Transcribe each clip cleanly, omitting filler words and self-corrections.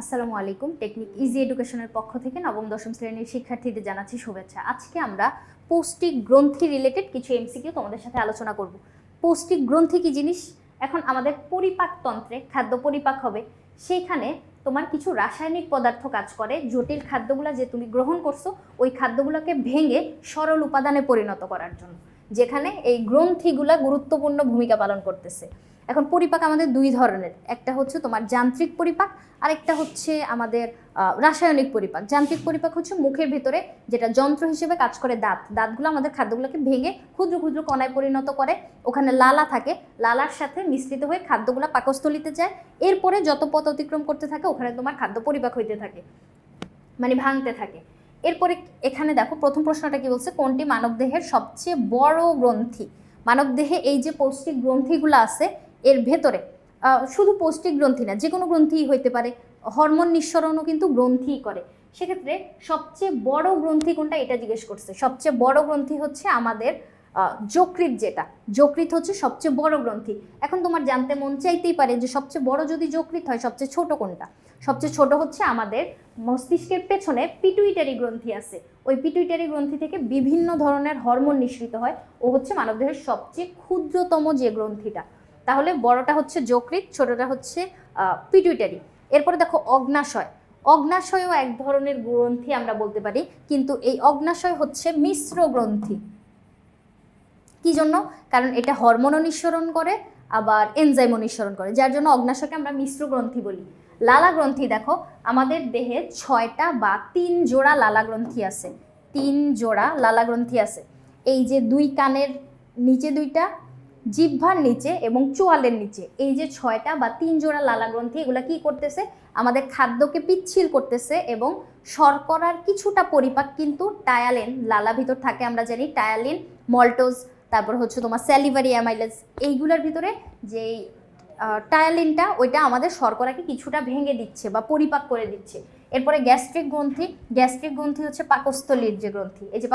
আসসালামু আলাইকুম। Technique easy এডুকেশনের পক্ষ থেকে নবম দশম শ্রেণীর শিক্ষার্থীদের জানাচ্ছি শুভেচ্ছা। আজকে আমরা পৌষ্টিক গ্রন্থি রিলেটেড কিছু এমসিকিউ তোমাদের সাথে আলোচনা করব। পৌষ্টিক গ্রন্থি কি জিনিস? এখন আমাদের পরিপাকতন্ত্রে খাদ্য পরিপাক হবে, সেইখানে তোমার কিছু রাসায়নিক পদার্থ কাজ করে। জটিল খাদ্যগুলো যে তুমি গ্রহণ করছো ওই খাদ্যগুলোকে ভেঙে সরল উপাদানে পরিণত করার জন্য, যেখানে এই গ্রন্থিগুলা গুরুত্বপূর্ণ ভূমিকা পালন করতেছে। এখন পরিপাক আমাদের দুই ধরনের, একটা হচ্ছে তোমার যান্ত্রিক পরিপাক, আরেকটা হচ্ছে আমাদের রাসায়নিক পরিপাক। যান্ত্রিক পরিপাক হচ্ছে মুখের ভিতরে যেটা যন্ত্র হিসেবে কাজ করে দাঁতগুলো আমাদের খাদ্যগুলোকে ভেঙে ক্ষুদ্র ক্ষুদ্র কণায় পরিণত করে। ওখানে লালা থাকে, লালার সাথে মিশ্রিত হয়ে খাদ্যগুলো পাকস্থলিতে যায়। এরপরে যত পথ অতিক্রম করতে থাকে ওখানে তোমার খাদ্য পরিপাক হইতে থাকে, মানে ভাঙতে থাকে। এরপরে এখানে দেখো প্রথম প্রশ্নটা কি বলছে, কোনটি মানবদেহের সবচেয়ে বড় গ্রন্থি? মানবদেহে এই যে পৌষ্টিক গ্রন্থিগুলো আছে এর ভেতরে শুধু পৌষ্টিক গ্রন্থি না, যে কোনো গ্রন্থিই হইতে পারে, হরমোন নিঃসরণও কিন্তু গ্রন্থিই করে। সেক্ষেত্রে সবচেয়ে বড় গ্রন্থি কোনটা এটা জিজ্ঞেস করছে। সবচেয়ে বড় গ্রন্থি হচ্ছে আমাদের যকৃৎ। যেটা যকৃৎ হচ্ছে সবচেয়ে বড় গ্রন্থি। এখন তোমার জানতে মন চাইতেই পারে যে সবচেয়ে বড় যদি যকৃৎ হয় সবচেয়ে ছোট কোনটা? সবচেয়ে ছোট হচ্ছে আমাদের মস্তিষ্কের পেছনে পিটুইটারি গ্রন্থি আছে। ওই পিটুইটারি গ্রন্থি থেকে বিভিন্ন ধরনের হরমোন নিঃসৃত হয়। ও হচ্ছে মানবদেহের সবচেয়ে ক্ষুদ্রতম যে গ্রন্থিটা। তাহলে বড়টা হচ্ছে যকৃৎ, ছোটটা হচ্ছে পিটুইটারি। এরপরে দেখো অগ্নাশয়। অগ্নাশয়ও এক ধরনের গ্রন্থি আমরা বলতে পারি, কিন্তু এই অগ্নাশয় হচ্ছে মিশ্র গ্রন্থি। কি জন্য? কারণ এটা হরমোনও নিঃসরণ করে আবার এনজাইমও নিঃসরণ করে, যার জন্য অগ্নাশয়কে আমরা মিশ্র গ্রন্থি বলি। লালা গ্রন্থি দেখো, আমাদের দেহে 6টা বা 3 জোড়া লালা গ্রন্থি আছে। 3 জোড়া লালা গ্রন্থি আছে। এই যে 2 কানের নিচে 2টা, জিহ্বার নিচে এবং চোয়ালের নিচে, এই যে 6টা বা 3 জোড়া লালা গ্রন্থি, এগুলা কি করতেছে? আমাদের খাদ্যকে পিচ্ছিল করতেছে এবং শর্করার কিছুটা পরিপাক কিন্তু টায়ালিন লালা ভিতর থাকে। আমরা জানি টায়ালিন, মল্টোজ, তারপর হচ্ছে তোমার স্যালিভারি অ্যামাইলেজ, এইগুলোর ভিতরে যেই টায়ালিনটা ওইটা আমাদের শর্করাকে কিছুটা ভেঙে দিচ্ছে বা পরিপাক করে দিচ্ছে। এরপরে গ্যাস্ট্রিক গ্রন্থি। গ্যাস্ট্রিক গ্রন্থি হচ্ছে পাকস্থলীর যে গ্রন্থি, এই যে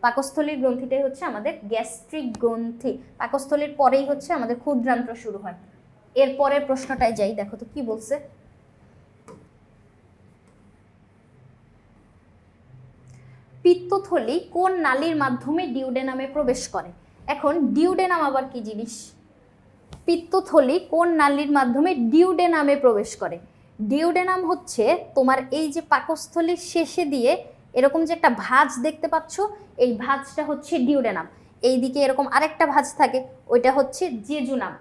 পাকস্থলীর গ্রন্থিটাই হচ্ছে আমাদের গ্যাস্ট্রিক গ্রন্থি। পাকস্থলীর পরেই হচ্ছে আমাদের ক্ষুদ্রান্ত্র শুরু হয়। এরপরের প্রশ্নটায় যাই, দেখো তো কি বলছে। পিত্তথলি কোন নালীর মাধ্যমে ডিউডেনামে প্রবেশ করে? এখন ডিউডেনাম আবার কি জিনিস? পিত্তথলি কোন নালীর মাধ্যমে ডিউডেনামে প্রবেশ করে? ডিউডেনাম হচ্ছে তোমার এই যে পাকস্থলীর শেষে দিয়ে এরকম যে একটা ভাঁজ দেখতে পাচ্ছ, এই ভাঁজটা হচ্ছে ডিউডেনাম। এইদিকে এরকম আরেকটা ভাঁজ থাকে, ওইটা হচ্ছে জেজুনাম।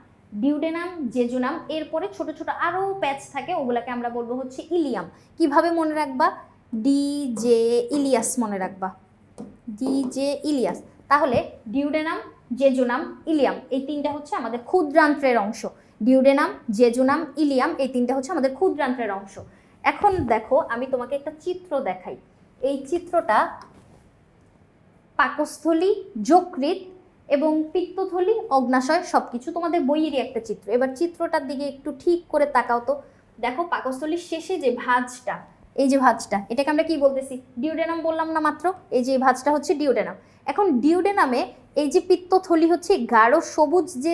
ডিউডেনাম, জেজুনাম, এরপরে ছোট ছোট আরও প্যাচ থাকে, ওগুলাকে আমরা বলবো হচ্ছে ইলিয়াম। কিভাবে মনে রাখবা? ডি জে ইলিয়াস মনে রাখবা, ডি জে ইলিয়াস। তাহলে ডিউডেনাম, জেজুনাম, ইলিয়াম, এই 3টা হচ্ছে আমাদের ক্ষুদ্রান্ত্রের অংশ। ডিউডেনাম, জেজুনাম, ইলিয়াম, এই 3টা হচ্ছে আমাদের ক্ষুদ্রান্ত্রের অংশ। এখন দেখো আমি তোমাকে একটা চিত্র দেখাই। এই চিত্রটা পাকস্থলী, যকৃৎ এবং পিত্তথলি, অগ্নাশয় সবকিছু তোমাদের বইয়েরই একটা চিত্র। এবার চিত্রটার দিকে একটু ঠিক করে তাকাও তো। দেখো পাকস্থলীর শেষে যে ভাঁজটা, এই যে ভাঁজটা, এটাকে আমরা কি বলতেছি? ডিউডেনাম বললাম না মাত্র? এই যে ভাঁজটা হচ্ছে ডিউডেনাম। এখন ডিউডেনামে এই যে পিত্তথলি হচ্ছে গাঢ় সবুজ যে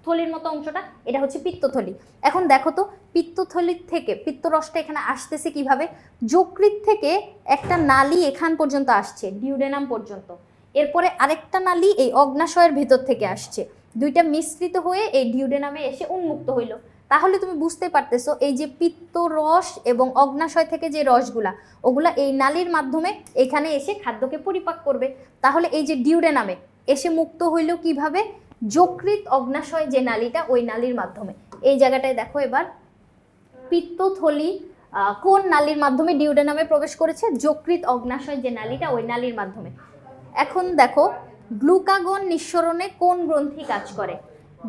থলির মতো অংশটা, এটা হচ্ছে পিত্তথলি। এখন দেখো তো পিত্তথলির থেকে পিত্তরসটা এখানে আসতেছে কিভাবে? যকৃৎ থেকে একটা নালী এখান পর্যন্ত আসছে, ডিউডেনাম পর্যন্ত। এরপরে আরেকটা নালী এই অগ্নাশয়ের ভেতর থেকে আসছে, দুইটা মিশ্রিত হয়ে এই ডিউডেনামে এসে উন্মুক্ত হইল। তাহলে তুমি বুঝতে পারতেছো এই যে পিত্তরস এবং অগ্নাশয় থেকে যে রসগুলা, ওগুলা এই নালীর মাধ্যমে এখানে এসে খাদ্যকে পরিপাক করবে। তাহলে এই যে ডিউডেনামে এসে মুক্ত হইল কিভাবে? যকৃৎ অগ্নাশয় যে নালীটা, ওই নালীর মাধ্যমে। এই জায়গাটায় দেখো এবার পিত্তথলি কোন নালীর মাধ্যমে ডিউডেনামে প্রবেশ করেছে? যকৃৎ অগ্নাশয় যে নালীটা, ওই নালীর মাধ্যমে। এখন দেখো গ্লুকাগন নিঃসরণে কোন গ্রন্থি কাজ করে?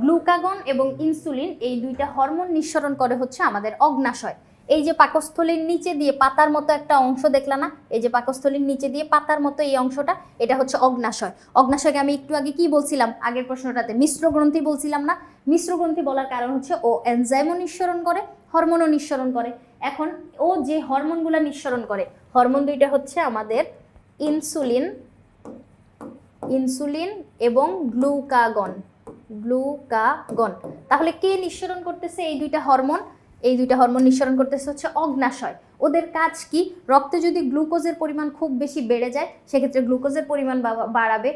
গ্লুকাগন এবং ইনসুলিন এই 2টা হরমোন নিঃসরণ করে হচ্ছে আমাদের অগ্নাশয়। এই যে পাকস্থলীর নিচে দিয়ে পাতার মতো একটা অংশ দেখলা না, এই যে পাকস্থলীর নিচে দিয়ে পাতার মতো এই অংশটা, এটা হচ্ছে অগ্নাশয়। অগ্নাশয়কে আমি একটু আগে কি বলছিলাম? আগের প্রশ্নটাতে মিশ্র গ্রন্থি বলছিলাম না? মিশ্র গ্রন্থি বলার কারণ হচ্ছে ও এনজাইমও নিঃসরণ করে, হরমোনও নিঃসরণ করে। এখন ও যে হরমোনগুলো নিঃসরণ করে, হরমোন 2টা হচ্ছে আমাদের ইনসুলিন এবং গ্লুকাগন। তাহলে কে নিঃসরণ করতেছে এই 2টা হরমোন? এই দুইটা হরমোন নিঃসরণ করতেছে হচ্ছে অগ্নাশয়। ওদের কাজ কি? রক্তে যদি গ্লুকোজের পরিমাণ খুব বেশি বেড়ে যায় সেক্ষেত্রে গ্লুকোজের পরিমাণ বাড়াবে,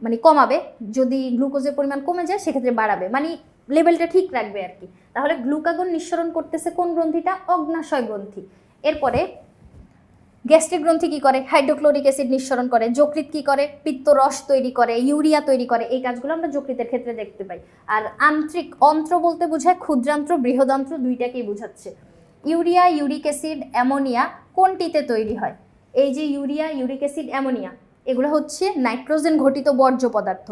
মানে কমাবে। যদি গ্লুকোজের পরিমাণ কমে যায় সেক্ষেত্রে বাড়াবে, মানে লেভেলটা ঠিক রাখবে আর কি। তাহলে গ্লুকাগন নিঃসরণ করতেছে কোন গ্রন্থিটা? অগ্নাশয় গ্রন্থি। এরপরে গ্যাস্ট্রিক গ্রন্থি কি করে? হাইড্রোক্লোরিক অ্যাসিড নিঃসরণ করে। যকৃৎ কি করে? পিত্তরস তৈরি করে, ইউরিয়া তৈরি করে। এই কাজগুলো আমরা যকৃতের ক্ষেত্রে দেখতে পাই। আর আন্ত্রিক, অন্ত্র বলতে বোঝায় ক্ষুদ্রান্ত্র বৃহদান্ত্র দুইটাকেই বোঝাচ্ছে। ইউরিয়া, ইউরিক অ্যাসিড, অ্যামোনিয়া কোনটিতে তৈরি হয়? এই যে ইউরিয়া, ইউরিক অ্যাসিড, অ্যামোনিয়া এগুলো হচ্ছে নাইট্রোজেন ঘটিত বর্জ্য পদার্থ।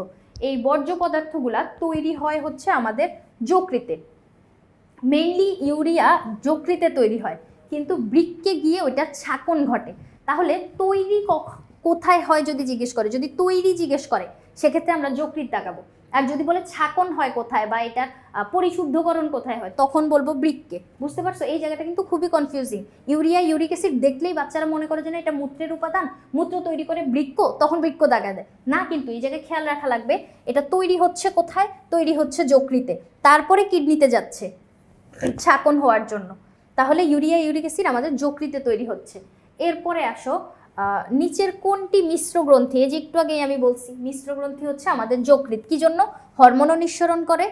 এই বর্জ্য পদার্থগুলা তৈরি হয় হচ্ছে আমাদের যকৃতে। মেইনলি ইউরিয়া যকৃতে তৈরি হয়, কিন্তু বৃক্কে গিয়ে ওইটা ছাকন ঘটে। তাহলে তৈরি কোথায় হয় যদি জিজ্ঞেস করে, যদি তৈরি জিজ্ঞেস করে সেক্ষেত্রে আমরা যকৃৎ তাকাবো। আর যদি বলে ছাকন হয় কোথায় বা এটার পরিশুদ্ধকরণ কোথায় হয় তখন বলবো বৃক্কে। বুঝতে পারছো? এই জায়গাটা কিন্তু খুবই কনফিউজিং। ইউরিয়া, ইউরিক অ্যাসিড দেখলেই বাচ্চারা মনে করে যে না এটা মূত্রের উপাদান, মূত্র তৈরি করে বৃক্ক, তখন বৃক্ক দাগা দেয় না। কিন্তু এই জায়গায় খেয়াল রাখা লাগবে এটা তৈরি হচ্ছে কোথায়? তৈরি হচ্ছে যকৃতে, তারপরে কিডনিতে যাচ্ছে ছাকন হওয়ার জন্য। তাহলে ইউরিয়া, ইউরিক অ্যাসিড আমাদের যকৃতে তৈরি হচ্ছে। এরপরে আসো নিচের কোনটি মিশ্র গ্রন্থি? এই যে একটু আগেই আমি বলছি মিশ্র গ্রন্থি হচ্ছে আমাদের যকৃৎ। কি জন্য? হরমোনও নিঃসরণ করে,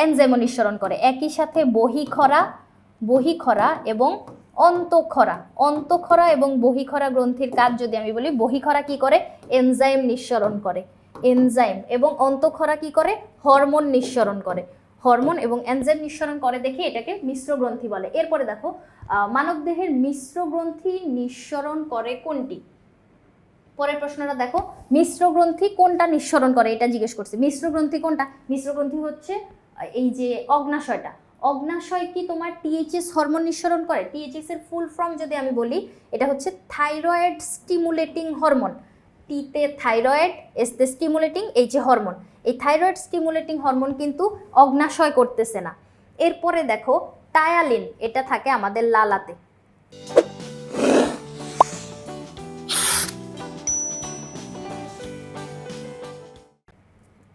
এনজাইমও নিঃসরণ করে। একই সাথে বহিখরা এবং অন্তঃক্ষরা এবং বহিখরা গ্রন্থির কাজ যদি আমি বলি, বহিখরা কি করে? এনজাইম নিঃসরণ করে, এনজাইম। এবং অন্তঃক্ষরা কি করে? হরমোন নিঃসরণ করে। হরমোন এবং এনজাইম নিঃসরণ করে দেখে এটাকে মিশ্র গ্রন্থি বলে। এরপরে দেখো মানবদেহের মিশ্র গ্রন্থি নিঃসরণ করে কোনটি? পরের প্রশ্নটা দেখো, মিশ্র গ্রন্থি কোনটা নিঃসরণ করে এটা জিজ্ঞেস করছে। মিশ্র গ্রন্থি কোনটা? মিশ্র গ্রন্থি হচ্ছে এই যে অগ্নাশয়টা। অগ্নাশয় কি তোমার টিএইচএস হরমোন নিঃসরণ করে? টিএইচএস এর ফুল ফর্ম যদি আমি বলি এটা হচ্ছে থাইরয়েড স্টিমুলেটিং হরমোন। টিতে থাইরয়েড, এসতে স্টিমুলেটিং, এই যে হরমোন, এই থাইরয়েড স্টিমুলেটিং হরমোন কিন্তু অগ্নাশয় করতেছে না। এরপরে দেখো টায়ালিন, এটা থাকে আমাদের লালাতে।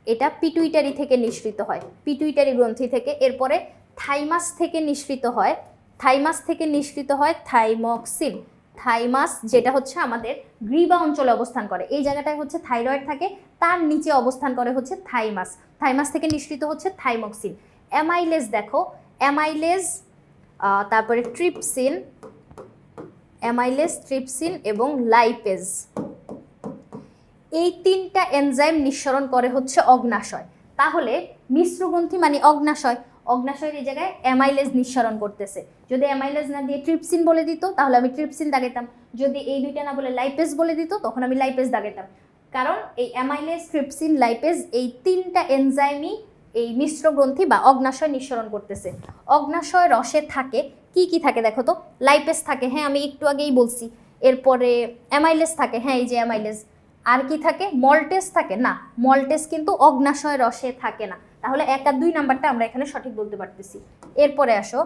এটা পিটুইটারি থেকে নিঃসৃত হয়, পিটুইটারি গ্রন্থি থেকে। এরপরে থাইমাস থেকে নিঃসৃত হয়, থাইমাস থেকে নিঃসৃত হয় থাইমক্সিন। থাইমাস যেটা হচ্ছে আমাদের গ্রীবা অঞ্চলে অবস্থান করে, এই জায়গাটায় হচ্ছে থাইরয়েড থাকে, তার নিচে অবস্থান করে হচ্ছে থাইমাস। থাইমাস থেকে নিঃসৃত হচ্ছে থাইমক্সিন। অ্যামাইলেজ দেখো, অ্যামাইলেজ, তারপরে ট্রিপসিন, অ্যামাইলেজ, ট্রিপসিন এবং লাইপেজ, এই তিনটা এনজাইম নিঃসরণ করে হচ্ছে অগ্নাশয়। তাহলে মিশ্র গ্রন্থি মানে অগ্নাশয়, অগ্নাশয়ের এই জায়গায় অ্যামাইলেজ নিঃসরণ করতেছে। যদি অ্যামাইলেজ না দিয়ে ট্রিপসিন বলে দিত তাহলে আমি ট্রিপসিন দাগাইতাম, যদি এই দুইটা না বলে লাইপেজ বলে দিত তখন আমি লাইপেজ দাগাইতাম। কারণ এই অ্যামাইলেজ, ট্রিপসিন, লাইপেজ এই তিনটা এনজাইমই এই মিশ্র গ্রন্থি বা অগ্নাশয় নিঃসরণ করতেছে। অগ্নাশয় রসে থাকে কি কি থাকে দেখো তো? লাইপেজ থাকে, হ্যাঁ আমি একটু আগেই বলছি। এরপরে অ্যামাইলেজ থাকে, হ্যাঁ এই যে অ্যামাইলেজ। আর কি থাকে? মল্টেস থাকে না, মল্টেস কিন্তু অগ্নাশয় রসে থাকে না। তাহলে 1 আর 2 নাম্বারটা আমরা এখানে সঠিক বলতে পারতেছি। এরপরে আসো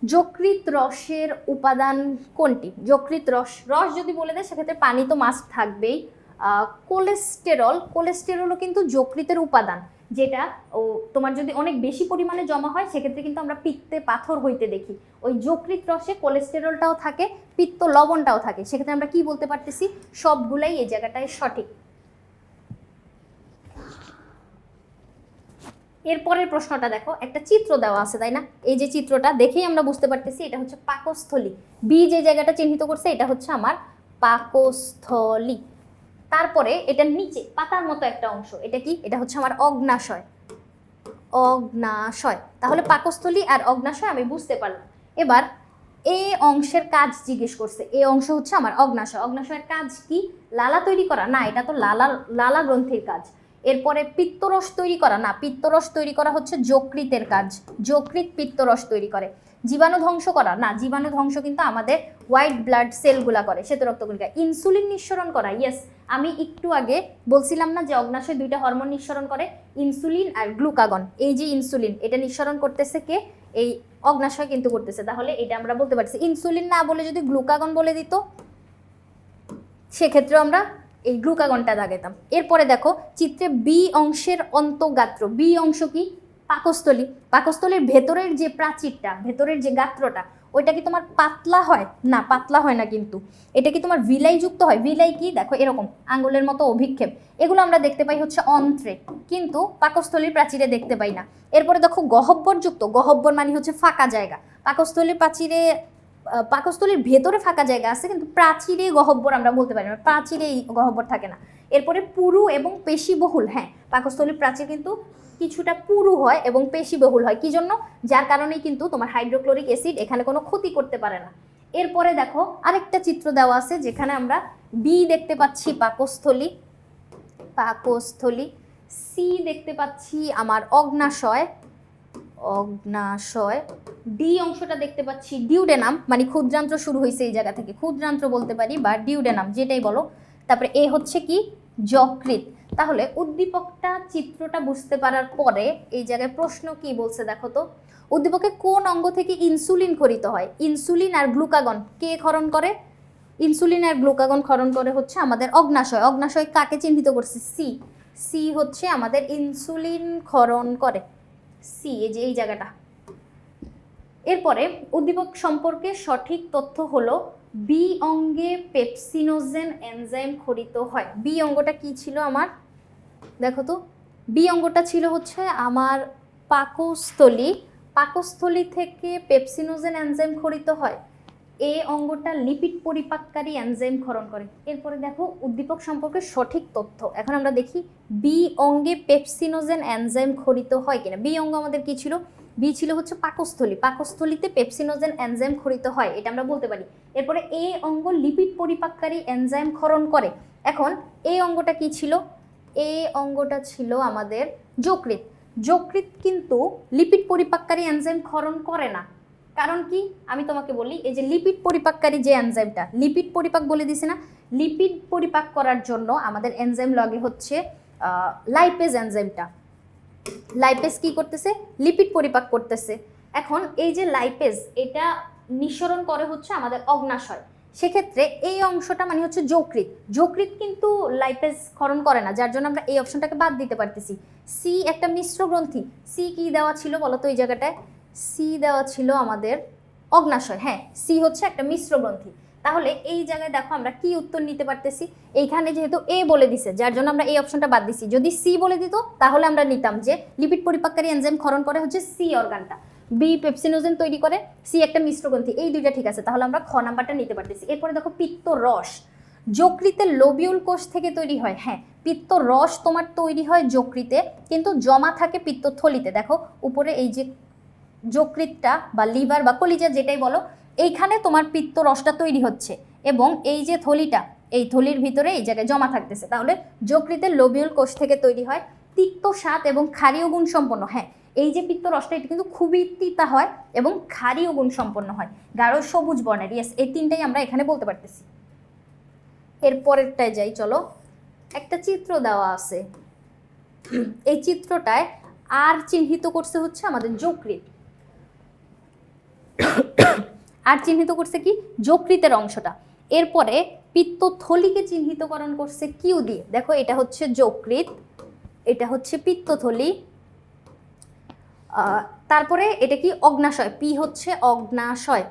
যকৃৎ রসের উপাদান কোনটি? যকৃৎ রস, রস যদি বলে দেয় সেক্ষেত্রে পানি তো মাস্ট থাকবেই। কোলেস্টেরল, কোলেস্টেরলও কিন্তু যকৃতের উপাদান, যেটা তোমার যদি অনেক বেশি পরিমাণে জমা হয় সেক্ষেত্রে কিন্তু আমরা পিত্তে পাথর হইতে দেখি। ওই যকৃৎ রসে কোলেস্টেরলটাও থাকে, পিত্ত লবণটাও থাকে। সেক্ষেত্রে আমরা কি বলতে পারতেছি? সবগুলাই এই জায়গাটায় সঠিক। এরপরের প্রশ্নটা দেখো, একটা চিত্র দেওয়া আছে তাই না? এই যে চিত্রটা দেখেই আমরা বুঝতে পারতেছি এটা হচ্ছে পাকস্থলী। বি যে জায়গাটা চিহ্নিত করছে এটা হচ্ছে আমার পাকস্থলী। তারপরে এটার নিচে পাতার মতো একটা অংশ, এটা কি? এটা হচ্ছে আমার অগ্নাশয়, অগ্নাশয়। তাহলে পাকস্থলী আর অগ্নাশয় আমি বুঝতে পারলাম। এবার এই অংশের কাজ জিজ্ঞেস করছে, এই অংশ হচ্ছে আমার অগ্নাশয়। অগ্নাশয়ের কাজ কি? লালা তৈরি করা না, এটা তো লালা গ্রন্থির কাজ। এরপরে পিত্তরস তৈরি করা না, পিত্তরস তৈরি করা হচ্ছে যকৃতের কাজ, যকৃৎ পিত্তরস তৈরি করে। জীবাণু ধ্বংস করা না, জীবাণু ধ্বংস কিন্তু আমাদের হোয়াইট ব্লাড সেলগুলা করে, শ্বেত রক্তকণিকা। ইনসুলিন নিঃসরণ করা, ইয়েস আমি একটু আগে বলছিলাম না যে অগ্নাশয় 2টা হরমোন নিঃসরণ করে, ইনসুলিন আর গ্লুকাগন। এই যে ইনসুলিন, এটা নিঃসরণ করতেছে কে? এই অগ্নাশয় কিন্তু করতেছে। তাহলে এটা আমরা বলতে পারছি। ইনসুলিন না বলে যদি গ্লুকাগন বলে দিত সেক্ষেত্রে আমরা এই গ্লুকাগনটা দাগাইতাম। এরপরে দেখো চিত্রে বি অংশের অন্তঃগাত্র, বি অংশ কি? পাকস্থলী। পাকস্থলীর ভেতরের যে প্রাচীরটা, ভেতরের যে গাত্রটা, ওইটা কি তোমার পাতলা হয়? না, পাতলা হয় না। কিন্তু এটা কি তোমার ভিলাইযুক্ত হয়? ভিলাই কি দেখো এরকম আঙ্গুলের মতো অভিক্ষেপ, এগুলো আমরা দেখতে পাই হচ্ছে অন্ত্রে, কিন্তু পাকস্থলীর প্রাচীরে দেখতে পাই না। এরপরে দেখো গহ্বরযুক্ত। গহ্বর মানে হচ্ছে ফাঁকা জায়গা। পাকস্থলীর প্রাচীরে, পাকস্থলীর ভেতরে ফাঁকা জায়গা আছে, কিন্তু প্রাচীরে গহ্বর আমরা বলতে পারি না, প্রাচীরে এই গহ্বর থাকে না। এরপরে পুরু এবং পেশিবহুল। হ্যাঁ, পাকস্থলীর প্রাচীর কিন্তু কিছুটা পুরু হয় এবং পেশিবহুল হয়। কি জন্য? যার কারণেই কিন্তু তোমার হাইড্রোক্লোরিক অ্যাসিড এখানে কোনো ক্ষতি করতে পারে না। এরপরে দেখো আরেকটা চিত্র দেওয়া আছে, যেখানে আমরা বি দেখতে পাচ্ছি পাকস্থলী, পাকস্থলী। সি দেখতে পাচ্ছি আমার অগ্নাশয়, অগ্নাশয়। ডি অংশটা দেখতে পাচ্ছি ডিউডেনাম, মানে ক্ষুদ্রান্ত্র শুরু হয়েছে এই জায়গা থেকে, ক্ষুদ্রান্ত্র বলতে পারি বা ডিউডেনাম, যেটাই বলো। তারপরে এ হচ্ছে কি যকৃৎ। তাহলে উদ্দীপকটা, চিত্রটা বুঝতে পারার পরে এই জায়গায় প্রশ্ন কি বলছে দেখো তো। উদ্দীপকে কোন অঙ্গ থেকে ইনসুলিন ক্ষরিত হয়? ইনসুলিন আর গ্লুকাগন কে ক্ষরণ করে? ইনসুলিন আর গ্লুকাগন ক্ষরণ করে হচ্ছে আমাদের অগ্নাশয়। অগ্নাশয় কাকে চিহ্নিত করছে? সি। সি হচ্ছে আমাদের ইনসুলিন ক্ষরণ করে, সি, এই যে এই জায়গাটা। এরপরে উদ্দীপক সম্পর্কে সঠিক তথ্য হলো বি অঙ্গে পেপসিনোজেন এনজাইম ক্ষরিত হয়। বি অঙ্গটা কি ছিল আমার? দেখো তো, বি অঙ্গটা ছিল হচ্ছে আমার পাকস্থলী। পাকস্থলী থেকে পেপসিনোজেন এনজাইম ক্ষরিত হয়। এ অঙ্গটা লিপিড পরিপাককারী এনজাইম ক্ষরণ করে। এরপরে দেখো উদ্দীপক সম্পর্কে সঠিক তথ্য। এখন আমরা দেখি বি অঙ্গে পেপসিনোজেন এনজাইম ক্ষরিত হয় কিনা। বি অঙ্গ আমাদের কি ছিল? বি ছিল হচ্ছে পাকস্থলী। পাকস্থলীতে পেপসিনোজেন এনজাইম ক্ষরিত হয়, এটা আমরা বলতে পারি। এরপরে এ অঙ্গ লিপিড পরিপাককারী এনজাইম ক্ষরণ করে। এখন এই অঙ্গটা কি ছিল? এ অঙ্গটা ছিল আমাদের যকৃৎ। যকৃৎ কিন্তু লিপিড পরিপাককারী এনজাইম ক্ষরণ করে না। কারণ কি? আমি তোমাকে বলি, এই যে লিপিড পরিপাককারী যে এনজাইমটা, লিপিড পরিপাক বলে দিছে না, লিপিড পরিপাক করার জন্য আমাদের এনজাইম লাগে হচ্ছে লাইপেজ এনজাইমটা। লাইপেজ কি করতেছে? লিপিড পরিপাক করতেছে। এখন এই যে লাইপেজ, এটা নিঃসরণ করে হচ্ছে আমাদের অগ্নাশয়। সেক্ষেত্রে এই অংশটা মানে হচ্ছে যকৃৎ। যকৃৎ কিন্তু লাইপেজ ক্ষরণ করে না, যার জন্য আমরা এই অপশনটাকে বাদ দিতে পারতেছি। সি একটা মিশ্র গ্রন্থি। সি কি দেওয়া ছিল বলো তো এই জায়গাটায়? সি দেওয়া ছিল আমাদের অগ্নাশয়। হ্যাঁ, সি হচ্ছে একটা মিশ্র গ্রন্থি। তাহলে এই জায়গায় দেখো আমরা কি উত্তর নিতে পারতেছি। এইখানে যেহেতু এ বলে দিছে, যার জন্য আমরা এই অপশনটা বাদ দিছি। যদি সি বলে দিত তাহলে আমরা নিতাম যে লিপিড পরিপাককারী এনজাইম ক্ষরণ করে হচ্ছে সি অর্গানটা, বি পেপসিনোজেন তৈরি করে, সি একটা মিশ্র গ্রন্থি। এই দুইটা ঠিক আছে, তাহলে আমরা খ নাম্বারটা নিতে পারতেছি। এরপরে দেখো পিত্ত রস যকৃতের লোবিউল কোষ থেকে তৈরি হয়। হ্যাঁ, পিত্ত রস তোমার তৈরি হয় যকৃতে, কিন্তু জমা থাকে পিত্তথলিতে। দেখো উপরে এই যে যকৃতটা বা লিভার বা কলিজা যেটাই বলো, এইখানে তোমার পিত্ত রসটা তৈরি হচ্ছে, এবং এই যে থলিটা, এই থলির ভিতরে এই জায়গায় জমা থাকতেছে। তাহলে যকৃতের লোবিউল কোষ থেকে তৈরি হয়, তিক্ত স্বাদ এবং ক্ষারীয় গুণ সম্পন্ন। হ্যাঁ, এই যে পিত্ত রসটা, এটা কিন্তু খুবই তিতা হয় এবং ক্ষারীয় গুণ সম্পন্ন হয়, গাঢ় সবুজ বর্ণের। ইয়েস, এই তিনটাই আমরা এখানে বলতে পারতেছি। এরপরেরটায় যাই, চলো। একটা চিত্র দেওয়া আছে, এই চিত্রটায় আর চিহ্নিত করছে হচ্ছে আমাদের যকৃৎ, আর চিহ্নিত করছে কি? যকৃতের অংশটা। এরপরে পিত্তথলিকে চিহ্নিতকরণ করছে কিউ দিয়ে। দেখো এটা হচ্ছে যকৃৎ, এটা হচ্ছে পিত্তথলি, তারপরে এটা কি? অগ্নাশয়। পি হচ্ছে অগ্নাশয়,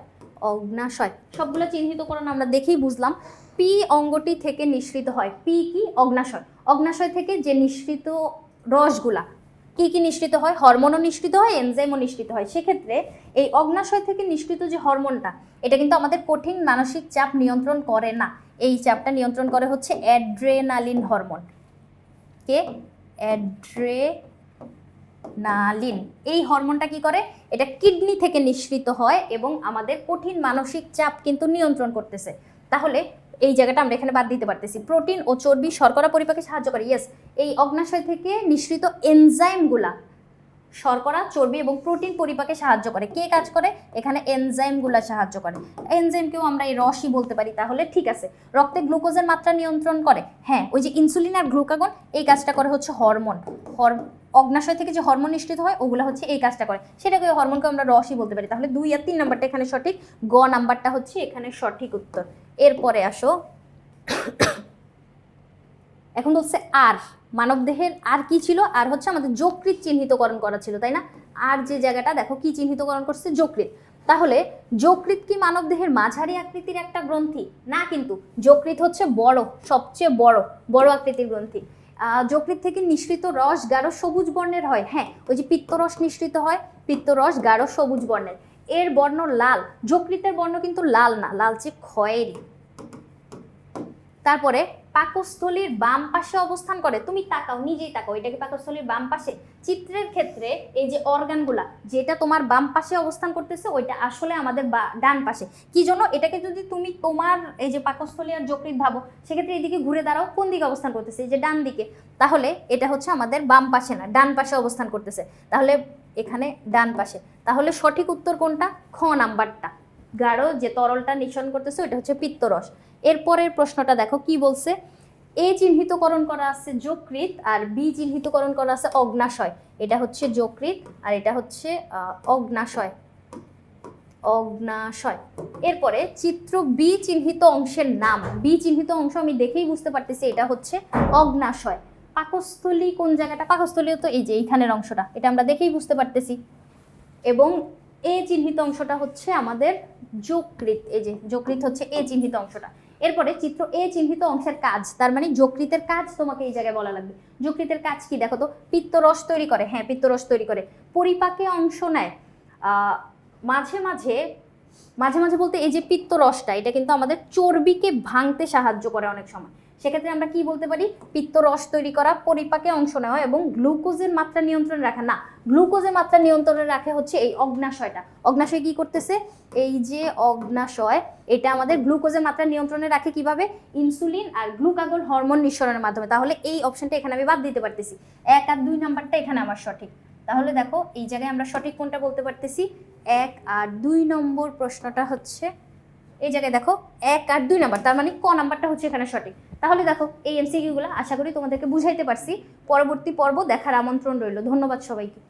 অগ্নাশয়। সবগুলো চিহ্নিতকরণ আমরা দেখেই বুঝলাম। পি অঙ্গটি থেকে নিঃসৃত হয়, পি কি? অগ্নাশয়। অগ্নাশয় থেকে যে নিঃসৃত রসগুলা, কি কি নিঃসৃত হয়? হরমোনও নিঃসৃত হয়, এনজাইমও নিঃসৃত হয়। সেক্ষেত্রে এই অগ্নাশয় থেকে নিঃসৃত যে হরমোনটা, এটা কিন্তু আমাদের কঠিন মানসিক চাপ নিয়ন্ত্রণ করে না। এই চাপটা নিয়ন্ত্রণ করে হচ্ছে অ্যাড্রেনালিন হরমোন। কে? অ্যাড্রেনালিন। এই হরমোনটা কি করে? এটা কিডনি থেকে নিঃসৃত হয় এবং আমাদের কঠিন মানসিক চাপ কিন্তু নিয়ন্ত্রণ করতেছে। তাহলে এই জায়গাটা আমরা এখানে বাদ দিতে পারতেছি। প্রোটিন ও চর্বি শর্করা পরিপাকে সাহায্য করে। ইয়েস, এই অগ্নাশয় থেকে নিঃসৃত এনজাইমগুলা শর্করা, চর্বি এবং প্রোটিন পরিপাকে সাহায্য করে। কে কাজ করে? এখানে এনজাইমগুলা সাহায্য করে। এনজাইমকেও আমরা এই রসই বলতে পারি। তাহলে ঠিক আছে। রক্তে গ্লুকোজের মাত্রা নিয়ন্ত্রণ করে। হ্যাঁ, ওই যে ইনসুলিন আর গ্লুকাগন, এই কাজটা করে হচ্ছে হরমোন। অগ্নাশয় থেকে যে হরমোন নিঃসৃত হয় ওগুলো হচ্ছে এই কাজটা করে, সেটাকে হরমোনকে আমরা রসই বলতে পারি। তাহলে 2 আর 3 নাম্বারটা এখানে সঠিক, গ নাম্বারটা হচ্ছে এখানে সঠিক উত্তর। এরপরে আসো, এখন বলছে আর মানবদেহের আর কি ছিল, আর হচ্ছে আমাদের যকৃৎ চিহ্নিতকরণ করা ছিল, তাই না? আর যে জায়গাটা দেখো কি চিহ্নিতকরণ করছে, যকৃৎ। তাহলে যকৃৎ কি মানবদেহের মাঝারি আকৃতির একটা গ্রন্থি? না, কিন্তু যকৃৎ হচ্ছে বড়, সবচেয়ে বড় আকৃতির গ্রন্থি। যকৃৎ থেকে নিঃসৃত রস গাঢ় সবুজ বর্ণের হয়। হ্যাঁ, ওই যে পিত্তরস নিঃসৃত হয়, পিত্তরস গাঢ় সবুজ বর্ণের, এর বর্ণ লাল। যকৃতের বর্ণ কিন্তু লাল না, লালচে খয়েরি। তারপরে পাকস্থলীর বাম পাশে অবস্থান করে। তুমি তাকাও, নিজেই তাকাও, এটা কি পাকস্থলীর বাম পাশে? চিত্রের ক্ষেত্রে এই যে অর্গানগুলা যেটা তোমার বাম পাশে অবস্থান করতেছে ওইটা আসলে আমাদের ডান পাশে। কি জন্য? এটাকে যদি তুমি তোমার এই যে পাকস্থলী আর যকৃৎ ভাবো, সেক্ষেত্রে এইদিকে ঘুরে দাঁড়াও, কোন দিকে অবস্থান করতেছে? এই যে ডান দিকে। তাহলে এটা হচ্ছে আমাদের বাম পাশে না, ডান পাশে অবস্থান করতেছে। তাহলে এখানে ডান পাশে। তাহলে সঠিক উত্তর কোনটা? খ নাম্বারটা। গাঢ় যে তরলটা নিঃসরণ করতেছে ওইটা হচ্ছে পিত্তরস। এরপরের প্রশ্নটা দেখো কি বলছে। এ চিহ্নিতকরণ করা আছে যকৃৎ আর বি চিহ্নিতকরণ করা আছে অগ্নাশয়। এটা হচ্ছে যকৃৎ আর এটা হচ্ছে অগ্নাশয়। এরপরে চিত্র বি চিহ্নিত অংশের নাম। বি চিহ্নিত অংশ আমি দেখেই বুঝতে পারতেছি এটা হচ্ছে অগ্নাশয়। পাকস্থলী কোন জায়গাটা? পাকস্থলী তো এই যে এইখানের অংশটা, এটা আমরা দেখেই বুঝতে পারতেছি। এবং এ চিহ্নিত অংশটা হচ্ছে আমাদের যকৃৎ। এই যে যকৃৎ হচ্ছে এ চিহ্নিত অংশটা। এরপরে চিত্র এ চিহ্নিত অংশের কাজ, তার মানে যকৃতের কাজ তোমাকে এই জায়গায় বলা লাগবে। যকৃতের কাজ কি দেখো তো? পিত্তরস তৈরি করে। হ্যাঁ, পিত্তরস তৈরি করে। পরিপাকে অংশ নেয়। মাঝে মাঝে বলতে এই যে পিত্তরসটা, এটা কিন্তু আমাদের চর্বিকে ভাঙতে সাহায্য করে অনেক সময়। সেক্ষেত্রে আমরা কি বলতে পারি? পিত্তরস তৈরি করা, পরিপাকে অংশ নেওয়া এবং গ্লুকোজের মাত্রা নিয়ন্ত্রণে রাখা। না, গ্লুকোজের মাত্রা নিয়ন্ত্রণে রাখে হচ্ছে এই অগ্নাশয়টা। অগ্নাশয় কি করতেছে? এই যে অগ্নাশয়, এটা আমাদের গ্লুকোজের মাত্রা নিয়ন্ত্রণে রাখে কিভাবে? ইনসুলিন আর গ্লুকাগন হরমোন নিঃসরণের মাধ্যমে। তাহলে এই অপশনটা এখানে আমি বাদ দিতে পারতেছি। 1 আর 2 নাম্বারটা এখানে আমার সঠিক। তাহলে দেখো এই জায়গায় আমরা সঠিক কোনটা বলতে পারতেছি? 1 আর 2 নম্বর প্রশ্নটা হচ্ছে এই জায়গায় দেখো 1 আর 2 নাম্বার, তার মানে ক নাম্বারটা হচ্ছে এখানে সঠিক। তাহলে দেখো এই এমসিকিউগুলো আশা করি তোমাদেরকে বুঝাইতে পারছি। পরবর্তী পর্ব দেখার আমন্ত্রণ রইল। ধন্যবাদ সবাইকে।